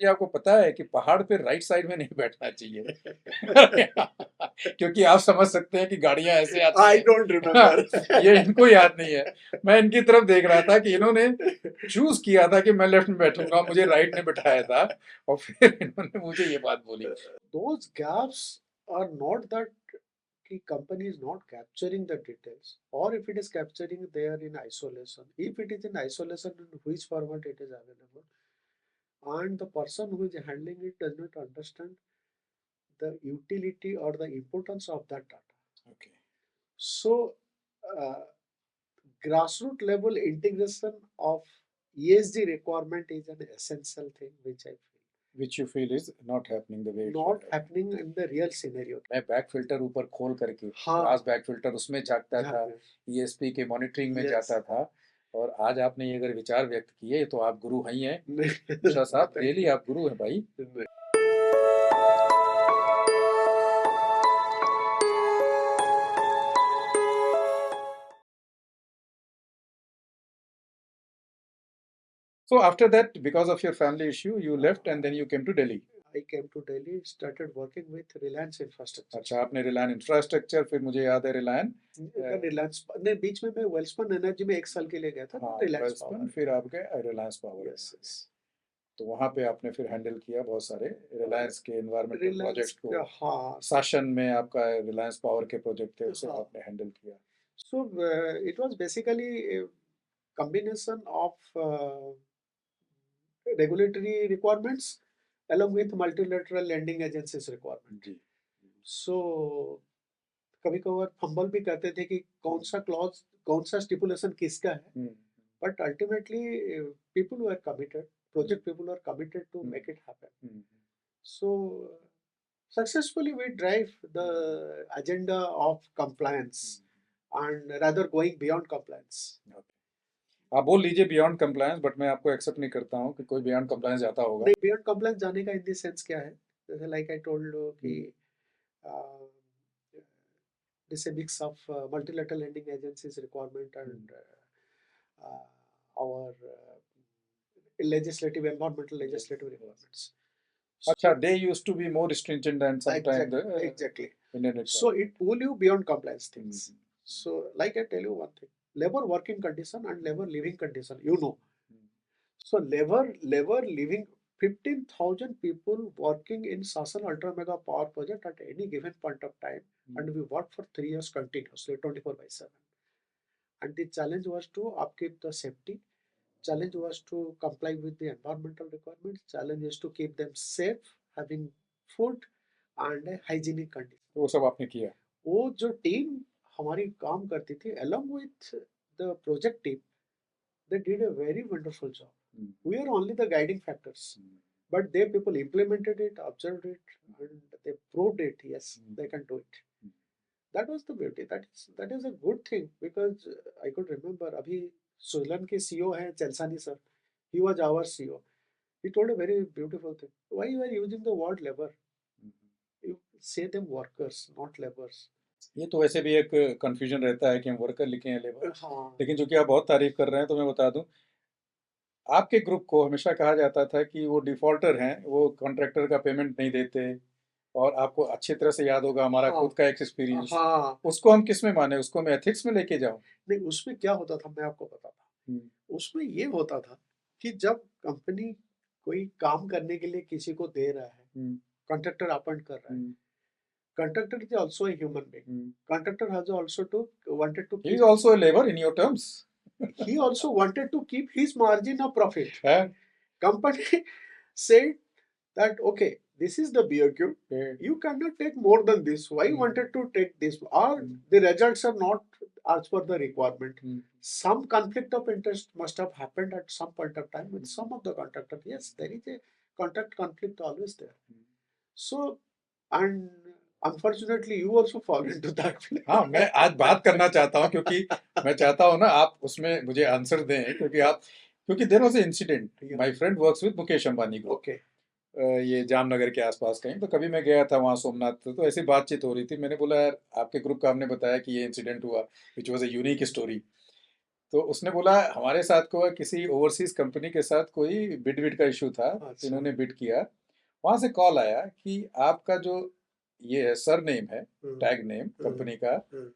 ये आपको पता है कि पहाड़ पे राइट साइड में नहीं बैठना चाहिए। क्योंकि आप समझ सकते हैं कि गाड़ियां ऐसे आती आई हैं। Don't remember. ये इनको याद नहीं है। मैं इनकी तरफ देख रहा था कि इन्होंने चूज किया था कि मैं लेफ्ट में बैठूंगा, मुझे राइट ने बिठाया था, और फिर इन्होंने मुझे ये बात बोली। Those gaps are not that the company is not capturing the details, or if it is capturing, they are in isolation. If it is in isolation, in which format it is available, and the person who is handling it does not understand the utility or the importance of that data. Okay. So, uh, grassroots level integration of ESG requirement is an essential thing, which I feel Which you feel is not happening the way it should not happen. happening in the real scenario. मैं back filter ऊपर खोल करके हाँ, glass back filter उसमें झांकता था, झांकना। ESP के monitoring में Yes. जाता था। और आज आपने ये अगर विचार व्यक्त किए तो आप गुरु हैं ही हैं। नहीं, उषा साहब, thank रियली you. आप गुरु हैं भाई। नहीं। So after that, because of your family issue, you left and then you came to Delhi. I came to Delhi, started working with Reliance Infrastructure. अच्छा, आपने रिलायंस इंफ्रास्ट्रक्चर, फिर मुझे याद है रिलायंस, इधर रिलायंस नहीं, बीच में मैं वेल्सपन एनर्जी में 1 साल के लिए गया था, हाँ तो रिलायंस वेल्सपन, पावर। फिर आप गए रिलायंस पावर में यस आ गए। यस। तो वहाँ पे आपने फिर हैंडल किया बहुत सारे रिलायंस के एनवायरमेंटल रिलायंस प्रोजेक्ट को। का, हाँ शासन में आपका रिलायंस पावर के प्रोजेक्ट थे, उसे हाँ। आपने हैंडल किया। So it was basically combination of regulatory requirements along with multilateral lending agencies requirement. Ji. So कभी कभार फंबल भी करते थे कि कौन सा क्लॉज, कौन सा स्टिपुलेशन किसका है, हम्म, but ultimately people were committed, project people were committed to hmm, make it happen. Hmm, So successfully we drive the agenda of compliance and rather going beyond compliance. आप बोल लीजिए बियॉन्ड कंप्लायंस, बट मैं आपको accept नहीं करता हूँ कि कोई बियॉन्ड कंप्लायंस जाता होगा। नहीं, बियॉन्ड कंप्लायंस जाने का इन द सेंस क्या है, जैसे लाइक आई टोल्ड कि this a mix of multilateral lending agencies requirement and our legislative, environmental legislative requirements. अच्छा, So they used to be more stringent than sometime the exactly. Indian So requirement. it pull you beyond compliance things. So like I tell you one thing, labor working condition and labor living condition, you know. So labor living, 15,000 people working in Sasan Ultra Mega Power Project at any given point of time, and we worked for 3 years continuously, 24/7. And the challenge was to upkeep the safety. Challenge was to comply with the environmental requirements. Challenge is to keep them safe, having food and a hygienic condition. तो वो सब आपने किया। वो जो team हमारी काम करती थी along with the project team, they did a very wonderful job. We are only the guiding factors, but they people implemented it, observed it, and they proved it. Yes, they can do it. That was the beauty. That is a good thing because I could remember अभी Switzerland के CEO हैं चेल्सानी sir. He was our CEO. He told a very beautiful thing. Why you are using the word labor? You say them workers, not laborers. ये तो वैसे भी एक confusion रहता है कि हम वर्कर लिखे हैं लेबर, हाँ लेकिन जो कि आप बहुत तारीफ कर रहे हैं, तो मैं बता दूं, आपके ग्रुप को हमेशा कहा जाता था कि वो डिफॉल्टर हैं, वो कॉन्ट्रैक्टर का पेमेंट नहीं देते। और आपको अच्छी तरह से याद होगा हमारा हाँ खुद का एक्सपीरियंस। हाँ. उसको हम किस में माने, उसको मैं एथिक्स में लेके जाऊं? नहीं, उसमें क्या होता था मैं आपको बताता हम्म, हूँ. उसमें ये होता था कि जब कंपनी कोई काम करने के लिए किसी को दे रहा है, हम्म, कॉन्ट्रैक्टर अपॉइंट कर रहा है, hmm, contractor is also a human being. Hmm. Contractor has also to wanted to He is keep, also a labor in your terms. he also wanted to keep his margin of profit. है? Company said that okay, this is the BOQ. You cannot take more than this. Why you wanted to take this? Or the results are not as per the requirement. Some conflict of interest must have happened at some point of time with some of the contractors. Yes, there is a contract conflict always there. So, and unfortunately, you also fall into that. हाँ, मैं आज बात करना चाहता हूँ, क्योंकि मैं चाहता हूँ ना आप उसमें मुझे आंसर दें, क्योंकि there was an incident. My friend works with Mukesh Ambani group, Okay. ये जामनगर के आसपास कहीं। तो कभी मैं गया था वहाँ सोमनाथ, तो ऐसी बातचीत हो रही थी। मैंने बोला यार, आपके ग्रुप का हमने बताया कि ये इंसिडेंट हुआ, which was a unique story. तो उसने बोला हमारे साथ को किसी ओवरसीज कंपनी के साथ कोई बिड का इशू था, अच्छा। इन्होंने बिड किया, वहां से कॉल आया कि आपका जो ये है सर नेम है, हम्म, टैग नेम हम्म, कंपनी का, हम्म,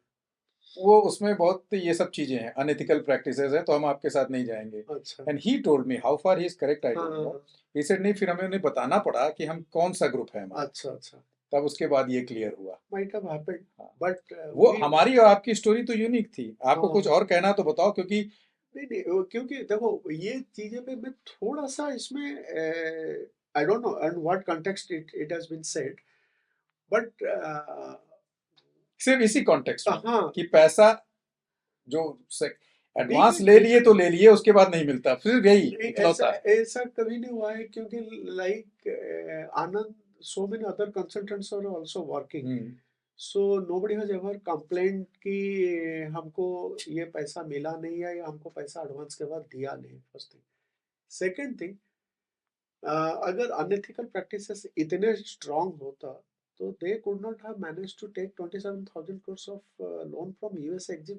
वो उसमें बहुत ये सब चीजें हैं, अनएथिकल प्रैक्टिसेस है, तो हम आपके साथ नहीं जाएंगे। अच्छा। And he told me how far he is correct I हाँ डोंट हाँ, नो। हाँ, ही सेड नहीं, फिर हमें उन्हें बताना पड़ा कि हम कौन सा ग्रुप है हमारा, अच्छा अच्छा। तब उसके बाद ये क्लियर हुआ। might have happened, हाँ, but वो we हमारी और आपकी स्टोरी तो यूनिक थी, आपको कुछ हाँ और कहना तो बताओ, क्योंकि नहीं नहीं क्योंकि देखो ये चीजें पे मैं थोड़ा सा इसमें I don't know and what context it has been said but सिर्फ इसी कॉन्टेक्स्ट में हाँ कि पैसा जो नहीं एडवांस नहीं ले लिए ऐसा तो ले लिए, उसके बाद नहीं मिलता, सिर्फ यही नहीं ऐसा इकलौता। ऐसा कभी नहीं हुआ है क्योंकि like Anand so many other consultants are also working. Hmm. So nobody has ever complained कि हमको ये पैसा मिला नहीं है या हमको पैसा एडवांस के बाद दिया नहीं, फर्स्ट थिंग। सेकंड थिंग, अगर अनएथिकल प्रैक्टिसेस इतने स्ट्रांग होता तो they could not have manage to take 27,000 crores of loan from US EXIM.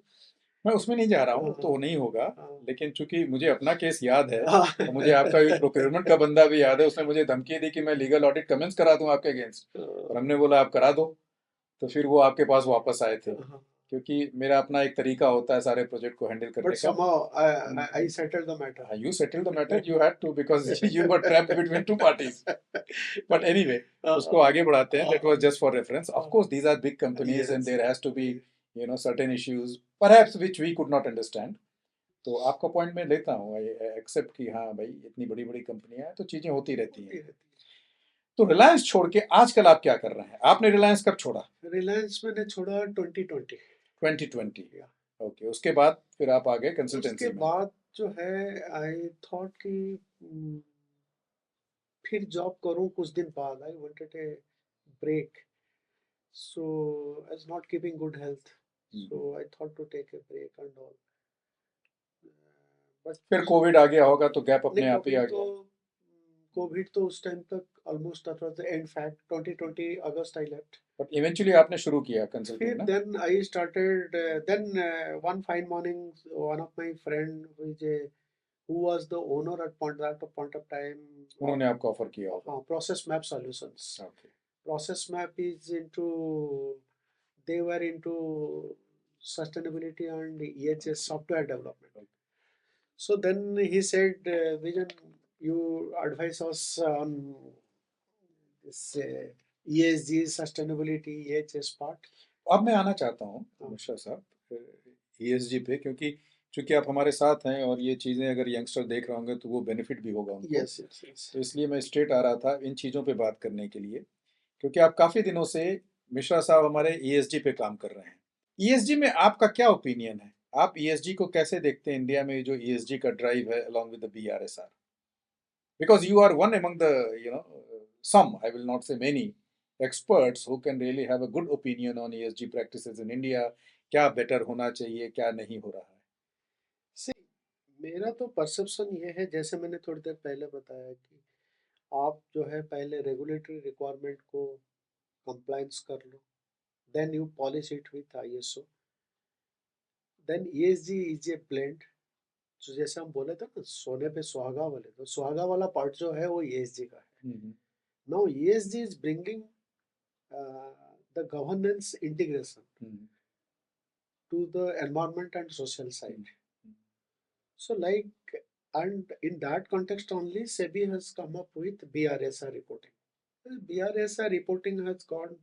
मैं उसमें नहीं जा रहा हूँ, तो नहीं होगा, हाँ लेकिन चूंकि मुझे अपना केस याद है हाँ और मुझे आपका प्रोक्योरमेंट का बंदा भी याद है, उसने मुझे धमकी दी कि मैं लीगल ऑडिट कमेंस करा दूं आपके अगेंस्ट, और हमने बोला आप करा दो। तो फिर वो आपके पास वापस आए थे, क्योंकि मेरा अपना एक तरीका होता है सारे प्रोजेक्ट को हैंडल बट करने का। somehow I settled the matter. You settle the matter, you had to, because you were trapped between two parties. But anyway, उसको आगे बढ़ाते हैं, that was just for reference. Of course these are big companies and yes, there has to be certain issues perhaps which we could not understand. तो आपका point मैं लेता हूँ, I accept कि हाँ भाई, इतनी बड़ी बड़ी कंपनियां हैं तो चीजें होती रहती होती हैं। रहती तो रिलायंस छोड़ के आजकल आप क्या कर रहे हैं? आपने रिलायंस कब छोड़ा? है। रिलायंस मैंने छोड़ा 2020। 2020। या ओके, उसके बाद फिर आप आ गए उसके कंसल्टेंसी में। बाद जो है आई थॉट कि फिर जॉब करूं कुछ दिन बाद। I wanted a break, so I was not keeping good health, so hmm. I thought to take a break and all. But फिर कोविड आ गया होगा तो गैप नहीं, अपने आप ही आ गया। कोविड तो उस टाइम तक almost that was the end fact. 2020 August I left. But eventually आपने शुरू किया कंसल्टिंग फिर ना? then I started then one fine morning one of my friend who was the owner at point of time of उन्होंने आपको offer किया होगा। Process Map Solutions. Okay. Process Map is into, they were into sustainability and EHS software development. So then he said, Vijan, you advise us on this ESG sustainability EHS part. अब मैं आना चाहता हूँ हाँ, मिश्रा साहब ESG पे, क्योंकि चूंकि आप हमारे साथ हैं और ये चीज़ें अगर यंगस्टर देख रहे होंगे तो वो बेनिफिट भी होगा उनको। yes, yes, yes. तो इसलिए मैं स्ट्रेट आ रहा था इन चीज़ों पे बात करने के लिए, क्योंकि आप काफ़ी दिनों से, मिश्रा साहब, हमारे ईएसजी पे काम कर रहे हैं। ईएसजी में आपका क्या ओपिनियन है? आप ईएसजी को कैसे देखते हैं इंडिया में, जो ईएसजी का ड्राइव है along with the BRSR? Because you are one among the, some, I will not say many, experts who can really have a good opinion on ESG practices in India. क्या better होना चाहिए, क्या नहीं हो रहा है? See, मेरा तो परसेप्शन ये है, जैसे मैंने थोड़ी देर पहले बताया कि आप जो है पहले रेगुलेटरी रिक्वायरमेंट को कंप्लायंस कर लो, then you polish it with ISO, then ESG is a blend. तो जैसे हम बोले थे ना सोने पे सुहागा वाले, तो सुहागा वाला पार्ट जो है वो ईएसजी का है। Hmm. Now ESG is bringing the governance integration hmm. to the environment and social side. Hmm. So like, and in that context only, SEBI has come up with BRSR reporting. BRSR reporting has gone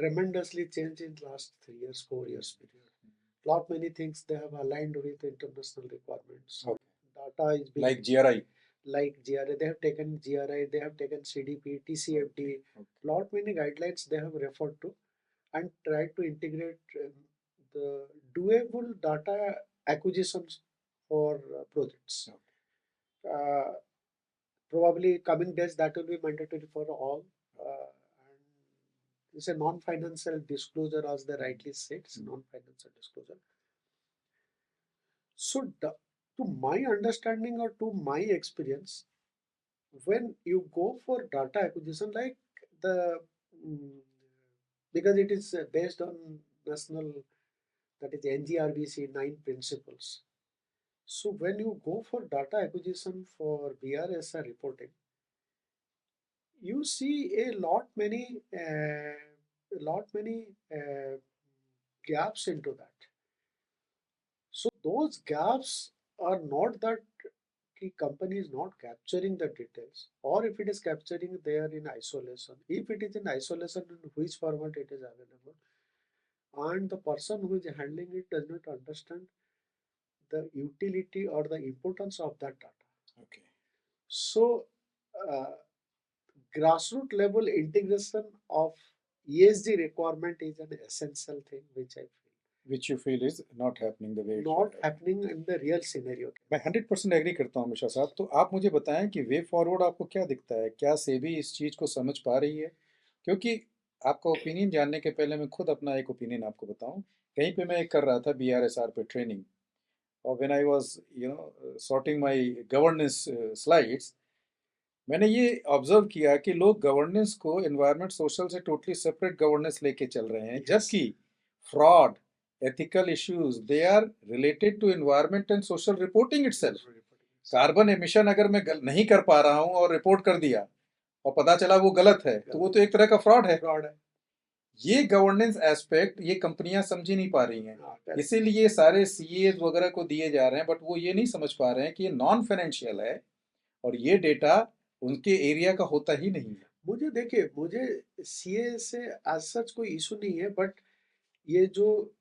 tremendously changed in last 3 years, 4 years period. Lot many things they have aligned with international requirements. Okay. Data is being Like GRI. like GRI. They have taken GRI. They have taken CDP, TCFD. Okay. Lot many guidelines they have referred to and tried to integrate the doable data acquisitions for projects. Uh, Probably coming days that will be mandatory for all. And it's a non-financial disclosure, as they rightly said. It's a non-financial disclosure. So, to my understanding or to my experience, when you go for data acquisition, like the mm, because it is based on national, that is NGRBC 9 principles. So when you go for data acquisition for BRSR reporting, you see a lot many gaps into that. So those gaps are not that the company is not capturing the details, or if it is capturing, they are in isolation. If it is in isolation, in which format it is available, and the person who is handling it does not understand the utility or the importance of that data. Okay. So, uh, grassroots level integration of ESG requirement is an essential thing, which I feel Which you feel is not happening the way it should not happen. happening in the real scenario. मैं 100% agree करता हूँ मिश्रा साहब। तो आप मुझे बताएं कि way forward आपको क्या दिखता है? क्या सेबी इस चीज़ को समझ पा रही है? क्योंकि आपका ओपिनियन जानने के पहले मैं खुद अपना एक ओपिनियन आपको बताऊं। कहीं पे मैं एक कर रहा था बीआरएसआर पे ट्रेनिंग, और when I was sorting my governance slides, मैंने ये ऑब्जर्व किया कि लोग गवर्नेंस को एनवायरनमेंट सोशल से टोटली सेपरेट गवर्नेंस लेके चल रहे हैं, Yes. जबकि fraud, ethical issues, they are related to environment and social reporting itself. Carbon emission अगर मैं नहीं कर पा रहा हूं और रिपोर्ट कर दिया और पता चला वो गलत है, तो वो तो एक तरह का फ्रॉड है। ये गवर्नेंस एस्पेक्ट ये कंपनियां समझ ही नहीं पा रही हैं, इसीलिए सारे सीए वगैरह को दिए जा रहे हैं, बट वो ये नहीं समझ पा रहे हैं कि ये नॉन फाइनेंशियल है और ये डेटा उनके एरिया का होता ही नहीं है। मुझे देखिए, मुझे सीए से एज सच कोई इशू नहीं है, बट ये जो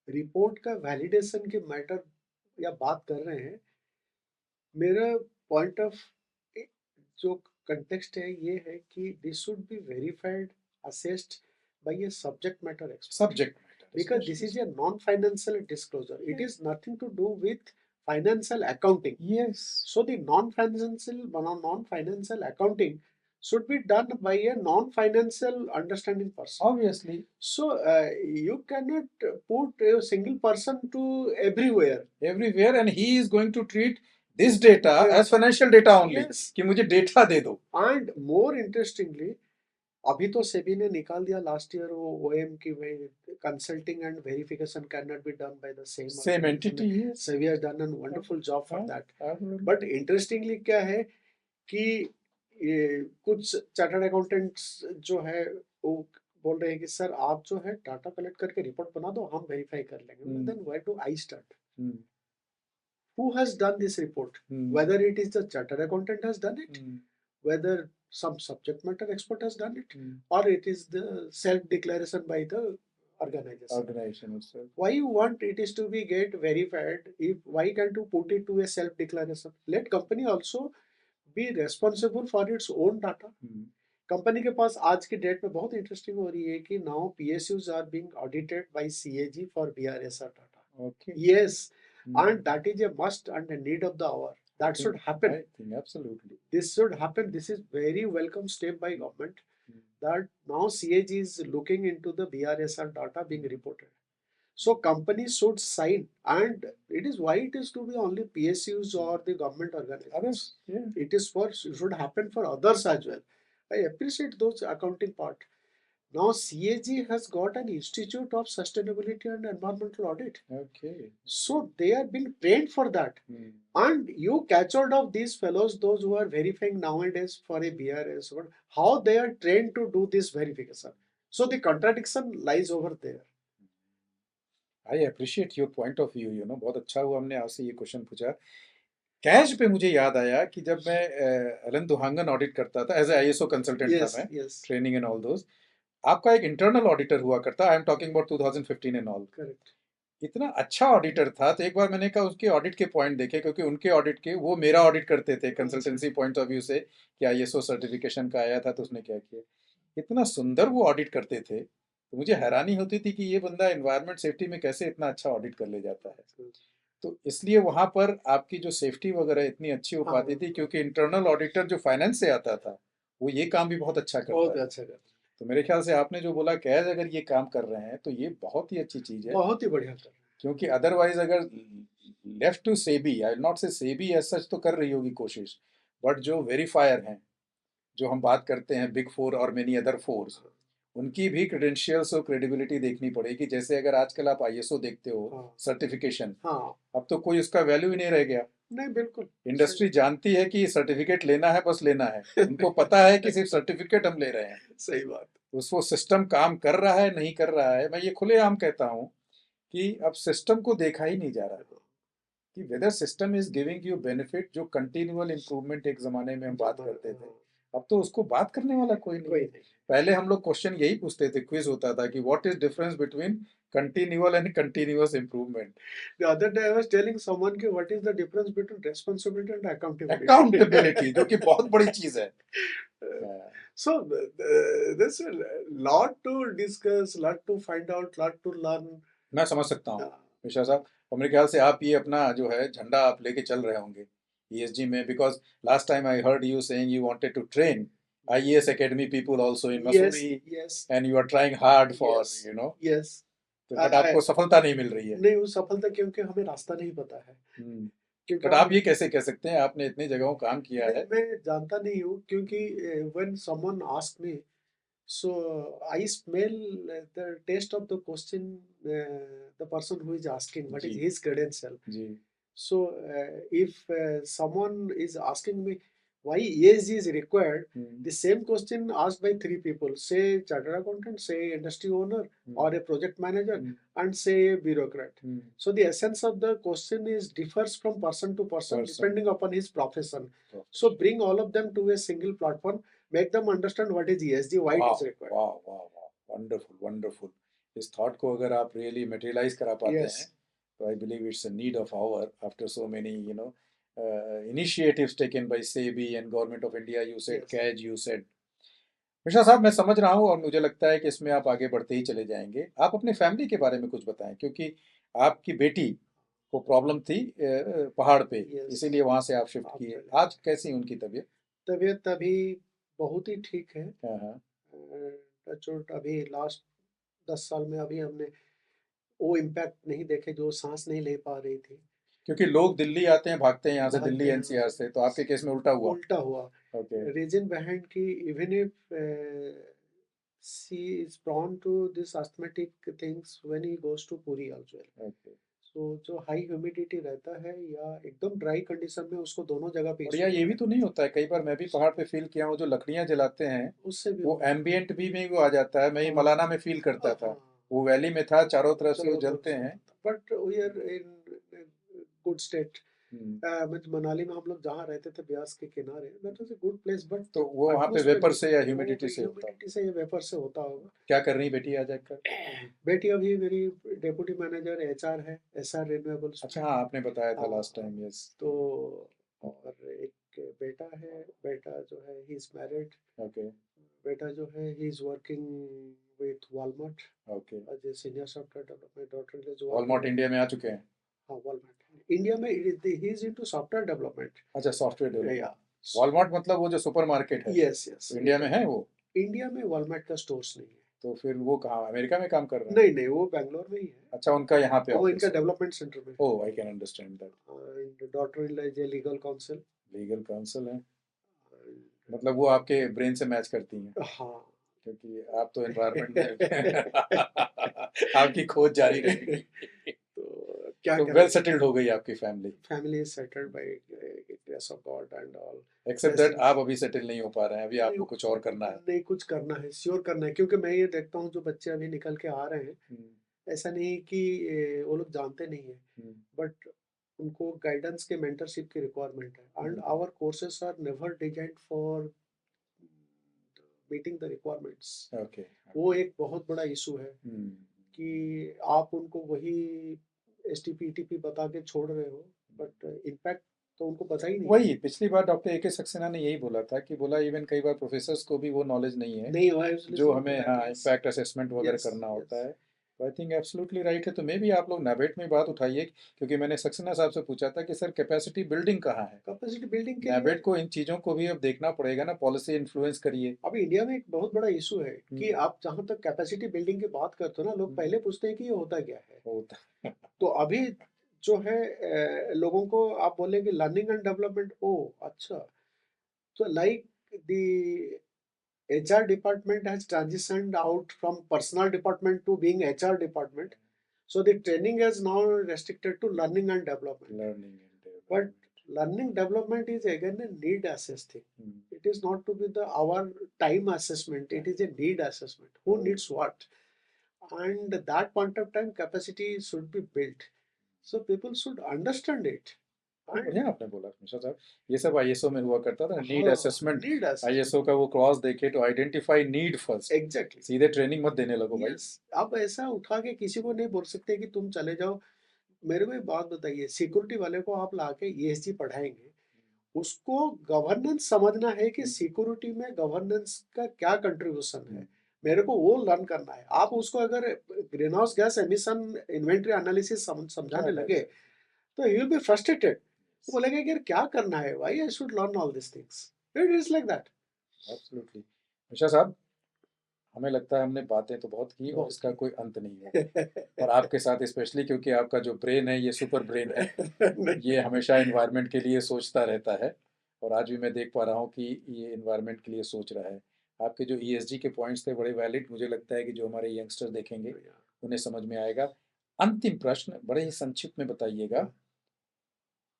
रिपोर्ट का वैलिडेशन के मैटर या बात कर रहे हैं, मेरा पॉइंट ऑफ जो कंटेक्स्ट है ये है कि this should be verified, assessed by a subject matter expert, subject because this is a non-financial disclosure. It is nothing to do with financial accounting. Yes. So the non-financial accounting should be done by a non-financial understanding person. Obviously. So you cannot put a single person to everywhere, and he is going to treat this data as financial data only. Yes. कि मुझे data दे दो। And more interestingly, अभी तो सेबी ने निकाल दिया last year वो ओएम की consulting and verification can not be done by the same entity. SEBI has done an wonderful job for that. Absolutely. But interestingly क्या है कि ये कुछ चार्टर्ड अकाउंटेंट्स जो है वो बोल रहे हैं कि सर आप जो है डाटा कलेक्ट करके रिपोर्ट बना दो, हम वेरीफाई कर लेंगे। Then where do I start? Who has done this report? Whether it is the chartered accountant has done it, whether some subject matter expert has done it, or it is the self-declaration by the organization itself. Why you want it is to be get verified? Why can't you put it to a self-declaration? Let company also be responsible for its own data. Company के पास आज की date में बहुत interesting हो रही है कि now PSUs are being audited by CAG for BRSR data. Okay. Yes. And that is a must and a need of the hour. That should happen. I think absolutely. This should happen. This is very welcome step by government that now CAG is looking into the BRSR data being reported. So companies should sign, and it is why it is to be only PSUs or the government organizations. Yeah. It is for should happen for others as well. I appreciate those accounting part. Now CAG has got an Institute of Sustainability and Environmental Audit. Okay. So they are being trained for that. And you catch hold of these fellows, those who are verifying nowadays for a BRS, how they are trained to do this verification. So the contradiction lies over there. I appreciate your point of view, you know, बहुत अच्छा हुआ हमने आपसे ये question पूछा। Cash पे मुझे याद आया कि जब मैं एलन दुहांगन ऑडिट करता था एज ए ISO कंसल्टेंट था मैं, ट्रेनिंग एंड ऑल दोस, आपका एक इंटरनल ऑडिटर हुआ करता, I am talking about 2015 and all. Correct. इतना अच्छा ऑडिटर था, तो एक बार मैंने कहा उसके ऑडिट के पॉइंट देखे, क्योंकि उनके ऑडिट के वो मेरा ऑडिट करते थे कंसल्टेंसी पॉइंट ऑफ व्यू से कि ISO सर्टिफिकेशन का आया था तो उसने क्या किया। इतना सुंदर वो ऑडिट करते थे, तो मुझे हैरानी होती थी कि ये बंदा एनवायरनमेंट सेफ्टी में कैसे इतना अच्छा ऑडिट कर ले जाता है। तो इसलिए वहाँ पर आपकी जो सेफ्टी वगैरह इतनी अच्छी हो पाती थी, क्योंकि इंटरनल ऑडिटर जो फाइनेंस से आता था वो ये काम भी बहुत अच्छा करता है। तो मेरे ख्याल से आपने जो बोला कैज अगर ये काम कर रहे हैं तो ये बहुत ही अच्छी चीज़ है, बहुत ही बढ़िया कर रहे हैं। क्योंकि अदरवाइज अगर left to SEBI, I not say SEBI as such तो कर रही होगी कोशिश, बट जो वेरीफायर हैं, जो हम बात करते हैं बिग फोर और मेनी अदर फोर्स, उनकी भी क्रेडेंशियल्स और क्रेडिबिलिटी देखनी पड़ेगी। जैसे अगर आजकल आप आईएसओ देखते हो, हाँ सर्टिफिकेशन, हाँ, अब तो कोई उसका वैल्यू ही नहीं रह गया। नहीं बिल्कुल इंडस्ट्री सही, जानती है कि सर्टिफिकेट लेना है, बस लेना है। उनको पता है कि सिर्फ सर्टिफिकेट हम ले रहे हैं। सही बात। उस वो सिस्टम काम कर रहा है नहीं कर रहा है, मैं ये खुलेआम कहता हूँ कि अब सिस्टम को देखा ही नहीं जा रहा कि whether system is giving you benefit. जो कंटिन्यूअल इंप्रूवमेंट एक ज़माने में हम बात जमा करते थे, हाँ, अब तो उसको बात करने वाला कोई नहीं कोई है। नहीं। पहले हम लोग क्वेश्चन यही पूछते थे, क्विज होता था कि what is difference between continual and continuous improvement. The other day I was telling someone कि what is the difference between responsibility and accountability. Accountability, जो कि बहुत बड़ी चीज है। हाँ, So there's a lot to discuss, lot to find out, lot to learn. मैं समझ सकता हूँ Uh, मिश्रा साहब। और मेरे ख्याल से आप ये अपना जो है झंडा आप लेके चल रहे होंगे ईएसजी में, because last time I heard you saying you wanted to train IAS academy people also in yes, Mussoorie, yes, and you are trying hard for yes, you know, yes. But आपको सफलता नहीं मिल रही है। नहीं वो सफलता क्योंकि हमें रास्ता नहीं पता है, क्योंकि बट आप हम ये कैसे कह सकते हैं, आपने इतनी जगहों काम किया नहीं है। मैं जानता नहीं हूँ क्योंकि when someone asked me, so I smell the taste of the question, the person who is asking what जी is his credential. जी So if someone is asking me why ESG is required, hmm, the same question asked by three people, say chartered accountant, say industry owner, or hmm, a project manager, hmm, and say a bureaucrat. Hmm, So the essence of the question is differs from person to person person depending upon his profession. So profession. bring all of them to a single platform, make them understand what is ESG, why it वाह is required. वाह वाह वाह, wonderful wonderful. इस thought को अगर आप really materialise करा पाते हैं, Yes, तो I believe it's a need of hour after so many initiatives taken by SEBI and Government of India, you said yes, CAG, you said। Mishra साहब, मैं समझ रहा हूँ और मुझे लगता है कि इसमें आप आगे बढ़ते ही चले जाएंगे। आप अपने फैमिली के बारे में कुछ बताएं, क्योंकि आपकी बेटी को प्रॉब्लम थी पहाड़ पे, yes. इसीलिए वहां से आप शिफ्ट किए। Absolutely. आज कैसी उनकी तबीयत? तबीयत अभी बहुत ही ठीक है। हाँ हाँ। टचवुड अभी लास्ट 10 साल में अभी हमने वो इम्पैक्ट नहीं देखे जो सांस नहीं ले पा रही थी। क्योंकि लोग दिल्ली आते हैं, भागते हैं यहाँ से, दिल्ली भागते हैं एनसीआर से, तो आपके केस में उल्टा हुआ। उल्टा हुआ। ओके रीजन behind कि even if she is prone to this asthmatic things when he goes to Puri as well. Okay. So जो हाई ह्यूमिडिटी रहता है या एकदम ड्राई कंडीशन में उसको दोनों जगह पे और इशू यार ये होता भी है। तो नहीं होता है, कई बार मैं भी पहाड़ पे फील किया हूँ, जो लकड़ियाँ जलाते हैं उससे भी वो होता है। एम्बियंट भी में वो आ जाता है। मैं ये हाँ मलाना में फील करता था, हाँ। वो वैली में था, चारों तरफ से वो चारों तरफ जलते से हैं। होता था but we are in good state. Hmm, Manali में हम लोग जहाँ रहते थे ब्यास के किनारे, that was a good place but तो वो वहाँ पे एटमॉस्फेयर वेपर इज से या वो ह्यूमिडिटी से होता है। ह्यूमिडिटी से या वेपर से होता होगा। क्या कर रही बेटी आ जाकर? बेटी अभी मेरी डेप्यूटी मैनेजर एचआर है एसआर रिन्यूएबल्स में। अच्छा हाँ, आपने बताया था लास्ट हाँ, टाइम, यस। तो और एक बेटा है, बेटा जो है ही इज मैरिड। ओके बेटा जो है he is working with Walmart okay. As a senior software development. Daughter is Walmart working, India में आ चुके हैं? हाँ वॉलमार्ट इंडिया में he is into software development. अच्छा, सॉफ्टवेयर या डेवलपमेंट। वॉलमार्ट मतलब वो जो सुपर मार्केट है, यस यस तो इंडिया में है वो? इंडिया में वॉलमार्ट का स्टोर्स नहीं है। तो फिर वो कहाँ, अमेरिका में काम कर रहे हैं? नहीं नहीं वो बैंगलोर में ही है। अच्छा, उनका यहाँ पे वो ऑफिस इनका है। डेवलपमेंट सेंटर में ओह, आई कैन अंडरस्टैंड दैट। है। Daughter in is a legal council. Legal council है, मतलब वो आपके ब्रेन से मैच करती हैं, हाँ। क्योंकि आप तो एनवायरनमेंट में आपकी खोज जारी रहेगी। तो क्या तो वेल करें, सेटल्ड हो गई आपकी family, family is settled by grace of God and all except that blessings. आप अभी सेटल नहीं हो पा रहे हैं, अभी नहीं आपको कुछ और करना है। नहीं कुछ करना है, श्योर करना है, क्योंकि मैं ये देखता हूँ जो बच्चे अभी निकल के आ रहे हैं, हम्म, ऐसा नहीं कि वो लोग जानते नहीं है, हम्म, बट उनको गाइडेंस के मेंटरशिप की रिक्वायरमेंट है and hmm, our courses are never designed for meeting the requirements. Okay वो ओके। एक बहुत बड़ा इशू है हम्म, कि आप उनको वही S T P T P बता के छोड़ रहे हो बट इम्पैक्ट तो उनको पता ही नहीं है। वही पिछली बार डॉक्टर ए के सक्सेना ने यही बोला था कि बोला इवन कई बार प्रोफेसर्स को भी वो नॉलेज नहीं है नहीं हुआ है इसलिए जो तो हमें, एट हाँ, लीस्ट। इम्पैक्ट असेसमेंट वगैरह यस करना होता यस। है। तो आई थिंक एब्सोल्युटली राइट है। तो मे भी आप लोग नैबेट में बात उठाइए, क्योंकि मैंने सक्सेना साहब से पूछा था कि सर कैपेसिटी बिल्डिंग कहाँ है। कैपेसिटी बिल्डिंग के लिए नैबेट को इन चीज़ों को भी अब देखना पड़ेगा ना, पॉलिसी इन्फ्लुएंस करिए। अभी इंडिया में एक बहुत बड़ा इशू है कि हम्म, आप जहाँ तक कैपेसिटी बिल्डिंग की बात करते हो ना, लोग हम्म, पहले पूछते हैं कि ये होता क्या है। होता तो अभी जो है लोगों को आप बोलेंगे लर्निंग एंड डेवलपमेंट, ओ अच्छा, तो like the HR department has transitioned out from personal department to being HR department. So the training is now restricted to learning and development. Learning and But development. learning development is again a need assessed thing. It is not to be the our time assessment. It is a need assessment. Who needs what? And that point of time capacity should be built. So people should understand it. बहुत बढ़िया आपने बोला मिश्रा साहब, ये सब ISO में हुआ करता था, नीड हाँ, असेसमेंट। need assessment. आईएसओ का वो क्लॉज देखे तो आइडेंटिफाई नीड फर्स्ट, Exactly. सीधे ट्रेनिंग मत देने लगो भाई। Yes. आप ऐसा उठा के किसी को नहीं बोल सकते कि तुम चले जाओ। मेरे को एक बात बताइए, सिक्योरिटी वाले को आप लाके ईएसजी पढ़ाएंगे, उसको गवर्नेंस समझना है कि सिक्योरिटी में गवर्नेंस का क्या कंट्रीब्यूशन है, मेरे को वो लर्न करना है। आप उसको अगर green house gas emission inventory analysis समझाने लगे तो ही विल बी फ्रस्ट्रेटेड। वो बोलेगा कि यार क्या करना है, why I should learn all this things. It is like that. Absolutely. Mishra साहब, हमें लगता है हमने बातें तो बहुत की और बहुत इसका कोई अंत नहीं है। और आपके साथ स्पेशली क्योंकि आपका जो ब्रेन है ये सुपर ब्रेन है, ये हमेशा एनवायरनमेंट के लिए सोचता रहता है और आज भी मैं देख पा रहा हूँ कि ये एनवायरनमेंट के लिए सोच रहा है। आपके जो ईएसजी के पॉइंट्स थे बड़े वैलिड, मुझे लगता है कि जो हमारे यंगस्टर देखेंगे उन्हें समझ में आएगा। अंतिम प्रश्न बड़े ही संक्षिप्त में बताइएगा,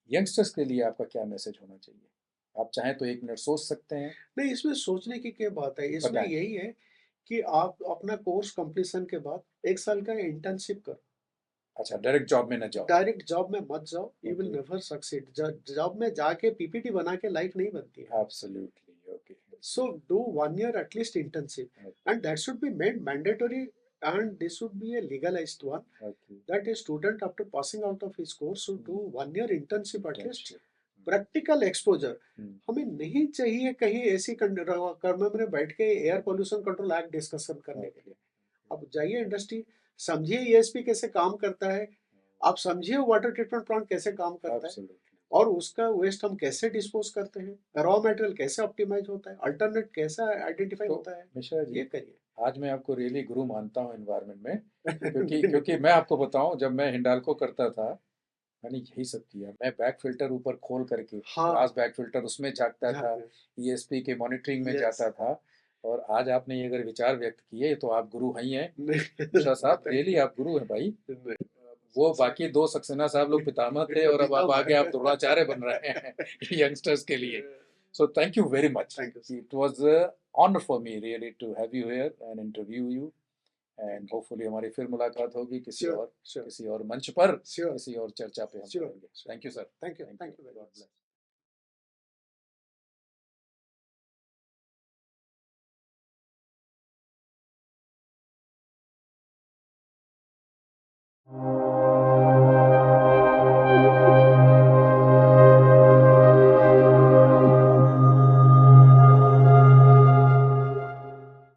यंगस्टर्स के लिए आपका क्या मैसेज होना चाहिए? आप चाहें तो 1 मिनट सोच सकते हैं। नहीं, इसमें सोचने की क्या बात है, इसमें बताएं। यही है कि आप अपना कोर्स कंप्लीशन के बाद 1 साल का इंटर्नशिप करो। अच्छा, डायरेक्ट जॉब में न जाओ। डायरेक्ट जॉब में मत जाओ, you will Okay. Never succeed. Job में जाके पीपीटी बना के लाइफ नहीं बनती है। Absolutely. Okay. So do 1 year at least internship, Okay. and that should be made mandatory, and this should be a legalized one, Okay. that a student after passing out of his course should do 1 year internship at least. Internship. Practical exposure hmm, हमें नहीं चाहिए कहीं ऐसी कमरे में बैठ के air pollution control act discussion करने के लिए। अब जाइए इंडस्ट्री, समझिए ईएसपी कैसे काम करता है, आप समझिए वाटर ट्रीटमेंट प्लांट कैसे काम करता है, Absolutely. और उसका वेस्ट हम कैसे डिस्पोज करते हैं, रॉ मटेरियल कैसे ऑप्टिमाइज होता है, अल्टरनेट कैसा आइडेंटिफाई तो होता है, मिश्रा जी, ये करिए। आज मैं आपको रियली गुरु मानता हूँ एनवायरनमेंट में, क्योंकि मैं आपको बताऊं, जब मैं हिंडाल्को करता था मैंने यही सब किया। मैं बैक फिल्टर ऊपर खोल करके, हाँ, ग्लास बैक फिल्टर उसमें झांकता था, झांकते। ईएसपी के मॉनिटरिंग में यस। जाता था। और आज आपने ये अगर विचार व्यक्त किए तो आप गुरु ही हैं। नहीं, मिश्रा साहब, रियली आप गुरु हैं भाई। वो बाकी 2 सक्सेना साहब लोग पितामह थे और अब आप आगे आप द्रोणाचार्य बन रहे हैं यंगस्टर्स के लिए। So thank you very much. Thank you, sir. It was a honor for me really to have you here and interview you. And hopefully हमारी फिर मुलाकात होगी किसी Sure, और sure. किसी और मंच पर, Sure. किसी और चर्चा पे हम Sure. करेंगे। Thank you sir. Thank you. Thank you very God much. bless.